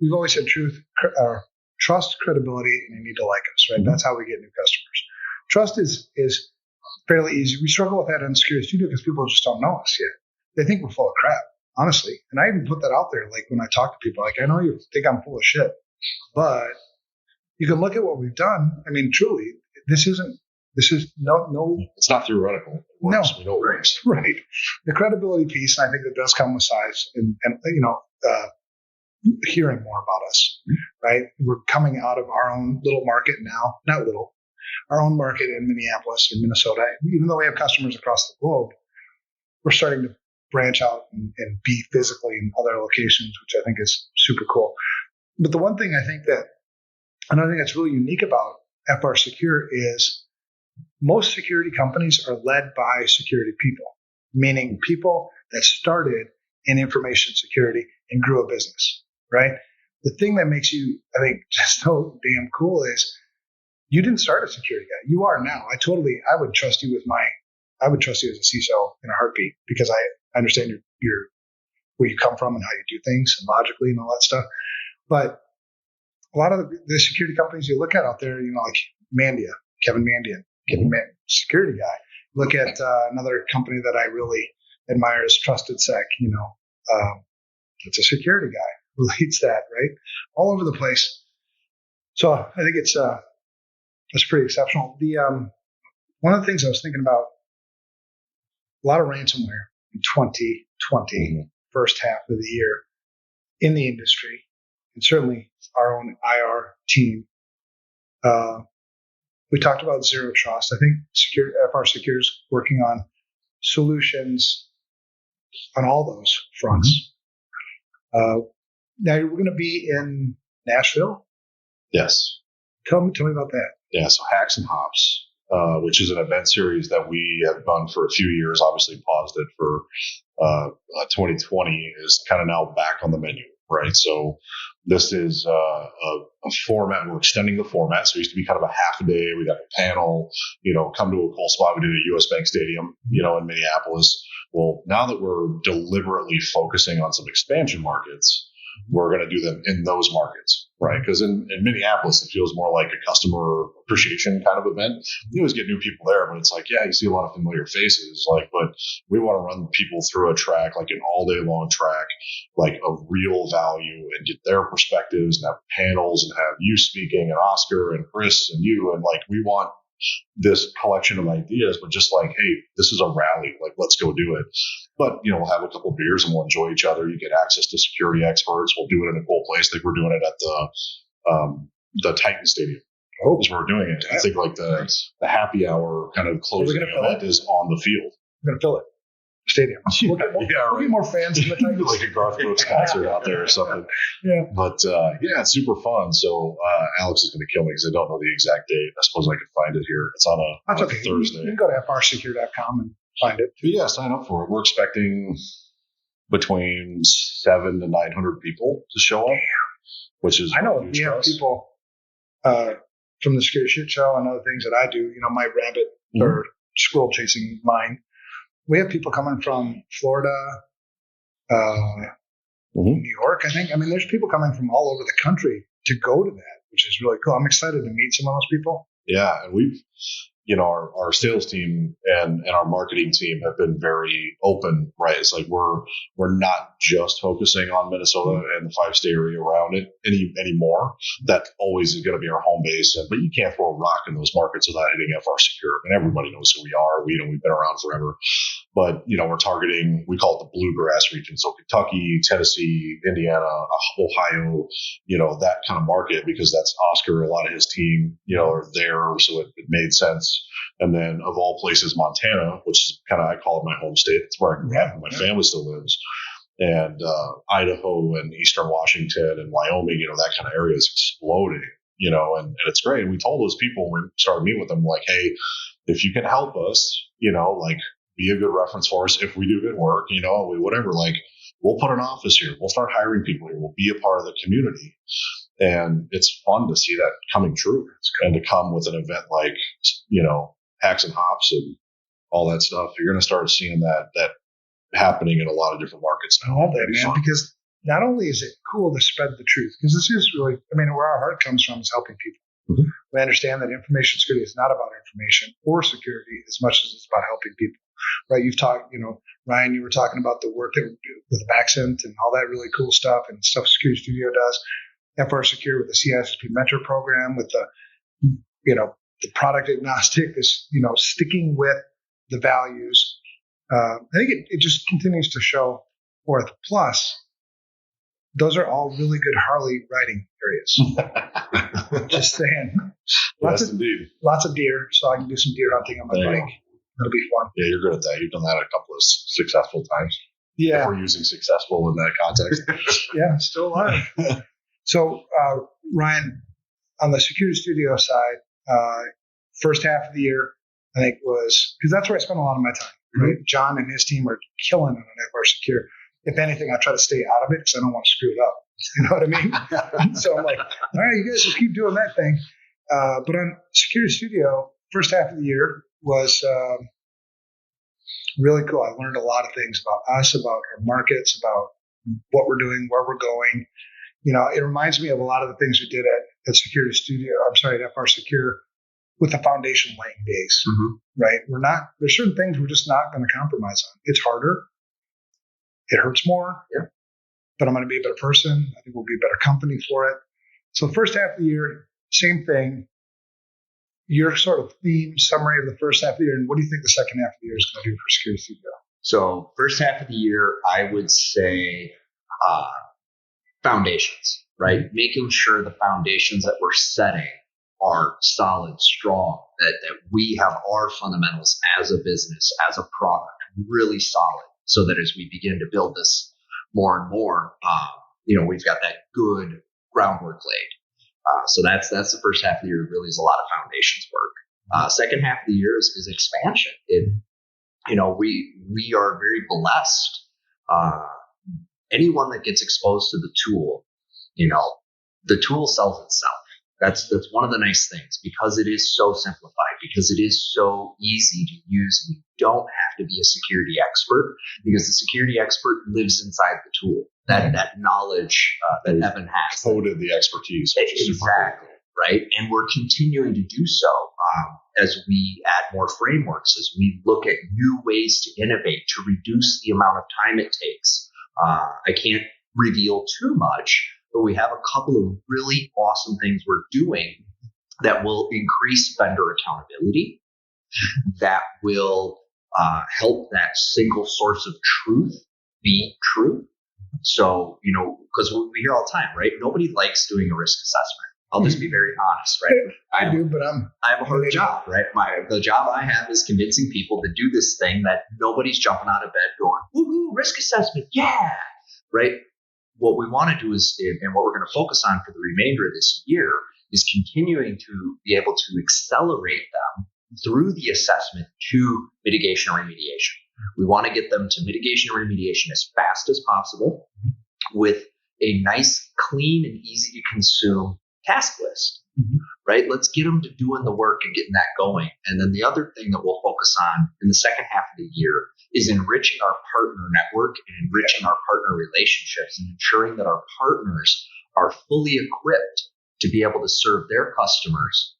we've always said trust, credibility, and you need to like us, right? Mm-hmm. That's how we get new customers. Trust is fairly easy. We struggle with that on SecurityStudio because people just don't know us yet. They think we're full of crap, honestly. And I even put that out there, like when I talk to people, like, I know you think I'm full of shit, but you can look at what we've done. I mean, truly, this is no. It's not theoretical. It works. No, we know it works. Right. The credibility piece, I think that does come with size and hearing more about us, right? We're coming out of our own little market now, not little, our own market in Minneapolis or Minnesota. Even though we have customers across the globe, we're starting to branch out and be physically in other locations, which I think is super cool. But the one thing I think that's really unique about FRSecure is most security companies are led by security people, meaning people that started in information security and grew a business. Right. The thing that makes you, I think, just so damn cool is you didn't start a security guy. You are now. I would trust you as a CISO in a heartbeat, because I understand your where you come from and how you do things and logically and all that stuff. But a lot of the security companies you look at out there, like Kevin Mandian, security guy. Look at another company that I really admire is Trusted Sec. It's a security guy who leads that, right? All over the place. So I think it's pretty exceptional. One of the things I was thinking about, a lot of ransomware in 2020, first half of the year in the industry. and certainly our own IR team, we talked about zero trust. I think FRSecure is working on solutions on all those fronts. Now we're going to be in Nashville. Yes. Tell me about that. Yeah. So Hacks and Hops, which is an event series that we have done for a few years, obviously paused it for 2020, is kind of now back on the menu, right? So this is a format. We're extending the format. So it used to be kind of a half a day. We got a panel, come to a cool spot. We did a US Bank Stadium, in Minneapolis. Well, now that we're deliberately focusing on some expansion markets, we're going to do them in those markets, right? Because in Minneapolis, it feels more like a customer appreciation kind of event. You always get new people there, but it's like, yeah, you see a lot of familiar faces, but we want to run people through a track, like an all day long track, like of real value, and get their perspectives and have panels and have you speaking and Oscar and Chris and you. And we want this collection of ideas, but just hey, this is a rally, let's go do it. But, we'll have a couple of beers and we'll enjoy each other. You get access to security experts. We'll do it in a cool place. We're doing it at the Titan Stadium. Oh, is where we're doing it. I think the happy hour kind of closing event is on the field. We're going to fill it. Stadium. We'll get more fans in the Titans. Like a Garth Brooks concert out there or something. Yeah. But it's super fun. So Alex is going to kill me because I don't know the exact date. I suppose I could find it here. It's on a Thursday. You can go to FRSecure.com and find it. But yeah, sign up for it. We're expecting between 700 to 900 people to show up, which is I know we have people from the Security Shit Show and other things that I do. My rabbit or squirrel chasing mind. We have people coming from Florida, New York, I think. I mean, there's people coming from all over the country to go to that, which is really cool. I'm excited to meet some of those people. Yeah, and we've, our sales team and our marketing team have been very open, right? It's like we're not just focusing on Minnesota and the 5-state area around it anymore. That always is going to be our home base. But you can't throw a rock in those markets without hitting FRSecure. And everybody knows who we are. We've been around forever. But, we're targeting, we call it the bluegrass region. So Kentucky, Tennessee, Indiana, Ohio, that kind of market, because that's Oscar, a lot of his team, are there. So it made sense. And then of all places, Montana, which is kind of, I call it my home state. It's where I grew up and my family still lives. And Idaho and Eastern Washington and Wyoming, that kind of area is exploding, and it's great. And we told those people when we started meeting with them, hey, if you can help us, be a good reference for us if we do good work, whatever, we'll put an office here. We'll start hiring people here. We'll be a part of the community. And it's fun to see that coming true and to come with an event like, Hacks and Hops and all that stuff. You're going to start seeing that happening in a lot of different markets now. I love that, man, because not only is it cool to spread the truth, because this is really, where our heart comes from is helping people. Mm-hmm. We understand that information security is not about information or security as much as it's about helping people. Right? You've talked, Ryan, you were talking about the work that we do with Accent and all that really cool stuff and stuff SecurityStudio does. FRSecure with the CISSP mentor program, with the, the product agnostic, this, sticking with the values. I think it just continues to show forth. Plus, those are all really good Harley riding areas. Just saying. Lots of deer, so I can do some deer hunting on my bike. That'll be fun. Yeah, you're good at that. You've done that a couple of successful times. Yeah. If we're using successful in that context. Yeah, still alive. So, Ryan, on the SecurityStudio side, first half of the year, I think was, because that's where I spent a lot of my time, right? Mm-hmm. John and his team are killing it on FRSecure. If anything, I try to stay out of it because I don't want to screw it up. You know what I mean? So I'm like, all right, you guys will keep doing that thing. But on SecurityStudio, first half of the year was really cool. I learned a lot of things about us, about our markets, about what we're doing, where we're going. It reminds me of a lot of the things we did at FRSecure with the foundation laying base, right? There's certain things we're just not going to compromise on. It's harder. It hurts more, but I'm going to be a better person. I think we'll be a better company for it. So the first half of the year, same thing. Your sort of theme summary of the first half of the year, and what do you think the second half of the year is going to do for SecurityStudio? So first half of the year, I would say foundations, right? Making sure the foundations that we're setting are solid, strong, that we have our fundamentals as a business, as a product, really solid, so that as we begin to build this more and more, we've got that good groundwork laid. So that's the first half of the year. Really is a lot of foundations work. Second half of the year is expansion. We are very blessed. Anyone that gets exposed to the tool, the tool sells itself. That's one of the nice things, because it is so simplified, because it is so easy to use. You don't have to be a security expert, because the security expert lives inside the tool. That knowledge that Evan has. Coded the expertise. Which is exactly. Right. And we're continuing to do so as we add more frameworks, as we look at new ways to innovate, to reduce the amount of time it takes. I can't reveal too much, but we have a couple of really awesome things we're doing that will increase vendor accountability, that will help that single source of truth be true. So, because we hear all the time, right? Nobody likes doing a risk assessment. I'll just be very honest, right? I do, but I have a hard job, right? The job I have is convincing people to do this thing that nobody's jumping out of bed going, woohoo, risk assessment, yeah, right? What we want to do is, and what we're going to focus on for the remainder of this year, is continuing to be able to accelerate them through the assessment to mitigation and remediation. We want to get them to mitigation and remediation as fast as possible with a nice, clean, and easy to consume task list, right? Let's get them to doing the work and getting that going. And then the other thing that we'll focus on in the second half of the year is enriching our partner network and enriching our partner relationships, and ensuring that our partners are fully equipped to be able to serve their customers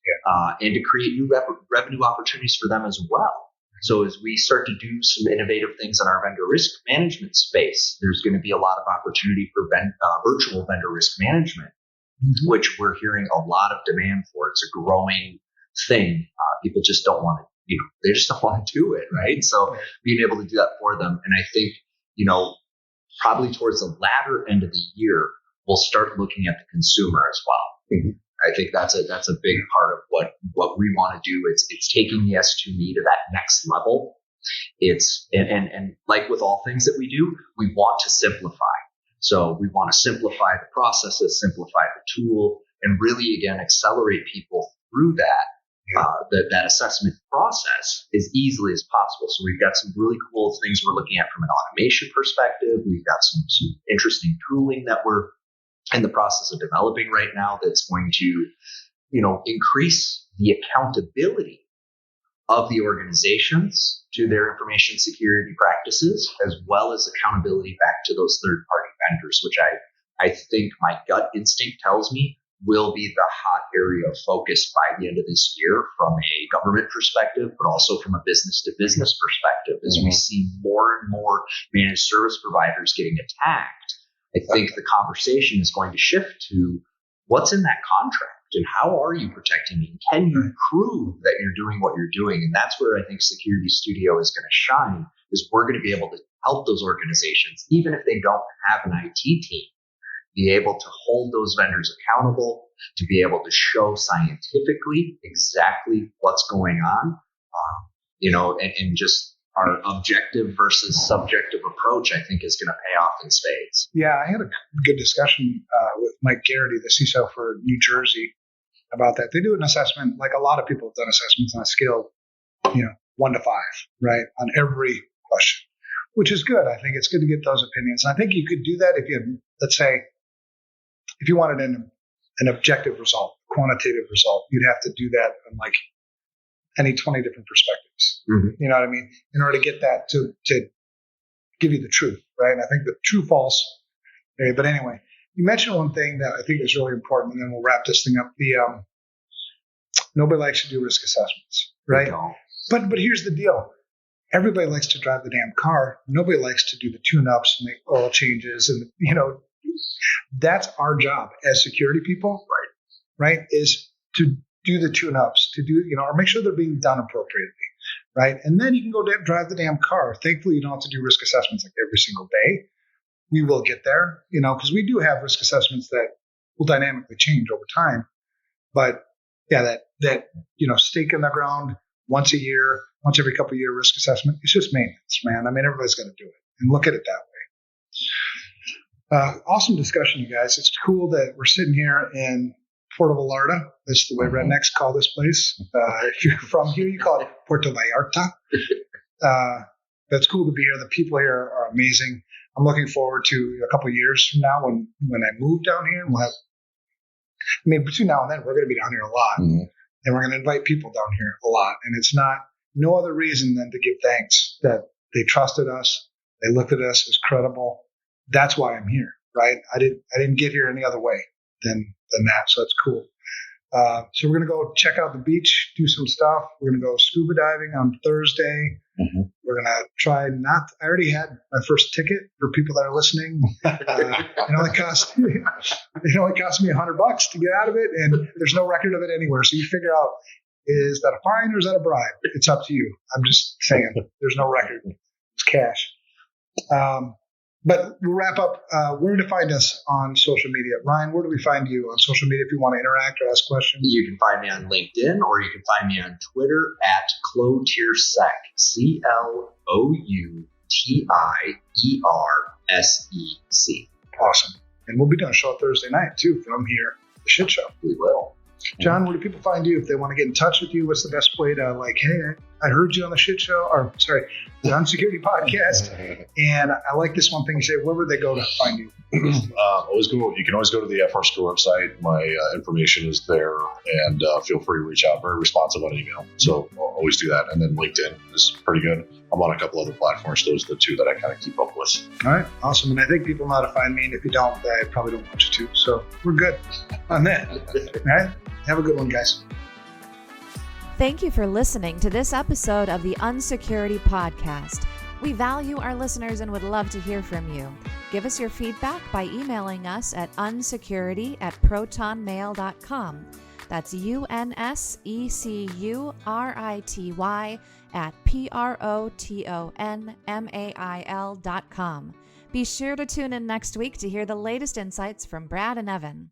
and to create new revenue opportunities for them as well. So as we start to do some innovative things in our vendor risk management space, there's going to be a lot of opportunity for virtual vendor risk management, which we're hearing a lot of demand for. It's a growing thing. People just don't want to, they just don't want to do it, right? So being able to do that for them. And I think, probably towards the latter end of the year, we'll start looking at the consumer as well. I think that's a big part of what we want to do. It's taking the S2Me to that next level. It's and like with all things that we do, we want to simplify. So we want to simplify the processes, simplify the tool, and really, again, accelerate people through that assessment process as easily as possible. So we've got some really cool things we're looking at from an automation perspective. We've got some interesting tooling that we're in the process of developing right now that's going to, increase the accountability of the organizations to their information security practices, as well as accountability back to those third-party vendors, which I think my gut instinct tells me will be the hot area of focus by the end of this year from a government perspective, but also from a business-to-business perspective. As we see more and more managed service providers getting attacked, I think the conversation is going to shift to what's in that contract and how are you protecting me? Can you prove that you're doing what you're doing? And that's where I think SecurityStudio is going to shine, is we're going to be able to help those organizations, even if they don't have an IT team, be able to hold those vendors accountable, to be able to show scientifically exactly what's going on, and just our objective versus subjective approach, I think, is going to pay off in spades. Yeah, I had a good discussion with Mike Garrity, the CISO for New Jersey, about that. They do an assessment, like a lot of people have done assessments on a scale, 1 to 5, right, on every question, which is good. I think it's good to get those opinions. And I think you could do that if you, let's say, if you wanted an objective result, quantitative result, you'd have to do that on like any 20 different perspectives. You know what I mean? In order to get that to give you the truth, right? And I think the true false. But anyway, you mentioned one thing that I think is really important, and then we'll wrap this thing up. Nobody likes to do risk assessments, right? But here's the deal. Everybody likes to drive the damn car. Nobody likes to do the tune-ups and make oil changes. And, that's our job as security people, right? Is to do the tune-ups, to do, or make sure they're being done appropriately, right? And then you can go drive the damn car. Thankfully, you don't have to do risk assessments like every single day. we will get there, because we do have risk assessments that will dynamically change over time. But yeah, that stake in the ground once a year, once every couple of year risk assessment, it's just maintenance, man. I mean, everybody's going to do it and look at it that way. Awesome discussion, you guys. It's cool that we're sitting here in Puerto Vallarta. That's the way rednecks call this place. If you're from here, you call it Puerto Vallarta. That's cool to be here. The people here are amazing. I'm looking forward to a couple of years from now when I move down here, and between now and then, we're going to be down here a lot. And we're going to invite people down here a lot. And it's no other reason than to give thanks that they trusted us. They looked at us as credible. That's why I'm here, right? I didn't get here any other way than that. So that's cool. So we're going to go check out the beach, do some stuff. We're going to go scuba diving on Thursday. We're going to try I already had my first ticket for people that are listening. It only cost me $100 to get out of it. And there's no record of it anywhere. So you figure out, is that a fine or is that a bribe? It's up to you. I'm just saying there's no record. It's cash. But we'll wrap up. Where to find us on social media? Ryan, where do we find you on social media if you want to interact or ask questions? You can find me on LinkedIn, or you can find me on Twitter at CloutierSec, CloutierSec. Awesome. And we'll be doing a show Thursday night, too, from here, the shit show. We will. John, where do people find you if they want to get in touch with you? What's the best way to hey, I heard you on the shit show, the Unsecurity podcast, and I like this one thing you say. Where would they go to find you? You can always go to the FRSecure website. My information is there, and feel free to reach out. Very responsive on email, so I'll always do that. And then LinkedIn is pretty good. I'm on a couple other platforms. Those are the two that I kind of keep up with. All right, awesome. And I think people know how to find me, and if you don't, I probably don't want you to. So we're good on that. All right, have a good one, guys. Thank you for listening to this episode of the Unsecurity podcast. We value our listeners and would love to hear from you. Give us your feedback by emailing us at unsecurity@protonmail.com. That's unsecurity@protonmail.com. Be sure to tune in next week to hear the latest insights from Brad and Evan.